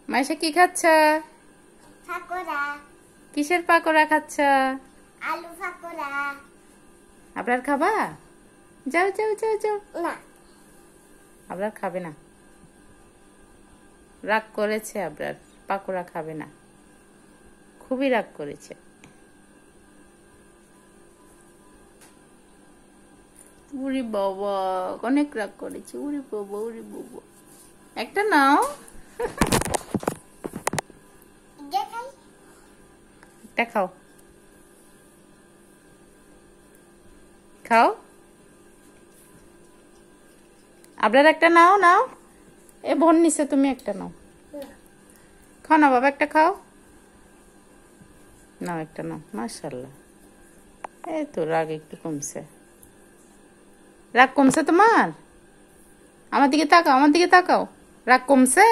মাইশা কি খাচ্ছ? পাকোড়া। কিসের পাকোড়া খাচ্ছ? আলু পাকোড়া। আপনার খাবা? যাও যাও যাও যাও। না, আপনার খাবে না, রাগ করেছে। আপনার পাকোড়া খাবে না, খুবই রাগ করেছে। উরি বাবা, অনেক রাগ করেছে। উরি বাবা, উরি বাবা। একটা নাও, দেখাই। একটা খাও, খাও। আপনার একটা নাও, নাও। এ বোন নিছে, তুমি একটা নাও। খাও না বাবা, একটা খাও। নাও, একটা নাও। মাশাআল্লাহ, এই তো রাগ একটু কমছে। রাগ কমছে তোমার? আমার দিকে তাকাও, আমার দিকে তাকাও। রাগ কমছে?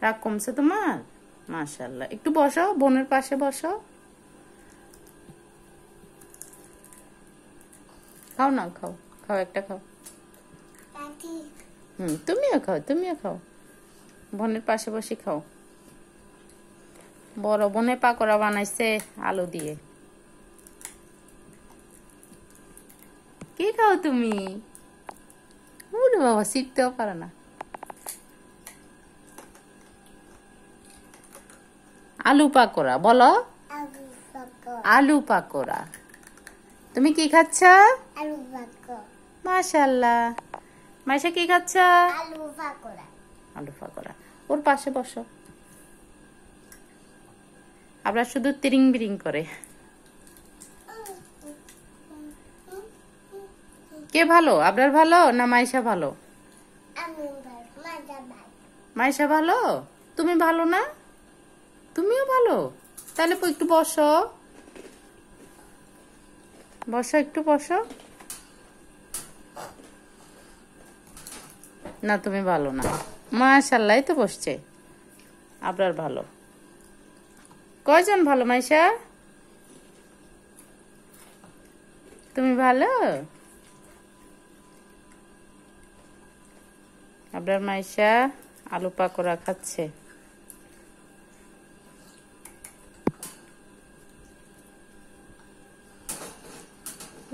রাগ কমছে তোমার? মাশাআল্লাহ। একটু বসো, বোনের পাশে বসো। খাও না, খাও, খাও, একটা খাও। দাদি, তুমিও খাও, তুমিও খাও। বোনের পাশে বসে খাও। বড় বোনে পাকোড়া বানাইছে আলু দিয়ে। কি খাও তুমি? ওরে বাবা, শিখতেও পারে না। আলু পাকোড়া বলো। আলু পাকোড়া। আলু পাকোড়া। তুমি কি খাচ্ছ? আলু পাকোড়া। মাশাআল্লাহ। মাইশা কি খাচ্ছ? আলু পাকোড়া। আলু পাকোড়া। ওর পাশে বসো। আপনার শুধু তিরিং বিরিং করে। কে ভালো, আপনার ভালো না মাইশা ভালো? আমি মজা ভাই। মাইশা ভালো? তুমি ভালো না? তুমিও ভালো? তাহলে একটু বসো, বসো, একটু বসো। না, তুমি ভালো না। মাশাআল্লাহ, এই তো বসছে। আপনার ভালো। কয়জন ভালো মাইশা? তুমি ভালো? আপনার মাইশা আলু পাকোড়া খাচ্ছে।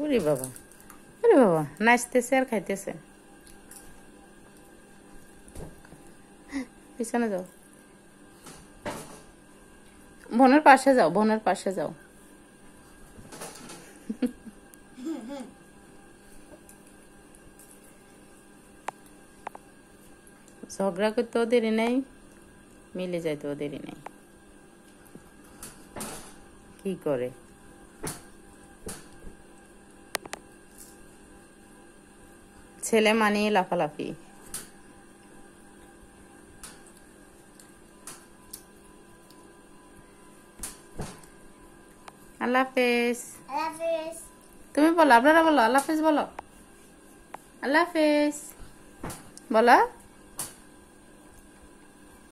ওরে বাবা, ওরে বাবা, নাচতেছে আর খাইতেছে। পিছনে যাও, বোনের পাশে যাও, বোনের পাশে যাও। ঝগড়া করতেও দেরি নেই, মিলে যাইতেও দেরি নেই। কি করে? ছেলে মানিয়ে লাফালাফি। আল্লাহ হাফেজ। আল্লাহ হাফেজ। তুমি বলো, আপনারা বলো আল্লাহ হাফেজ বলো। আল্লাহ হাফেজ বলো।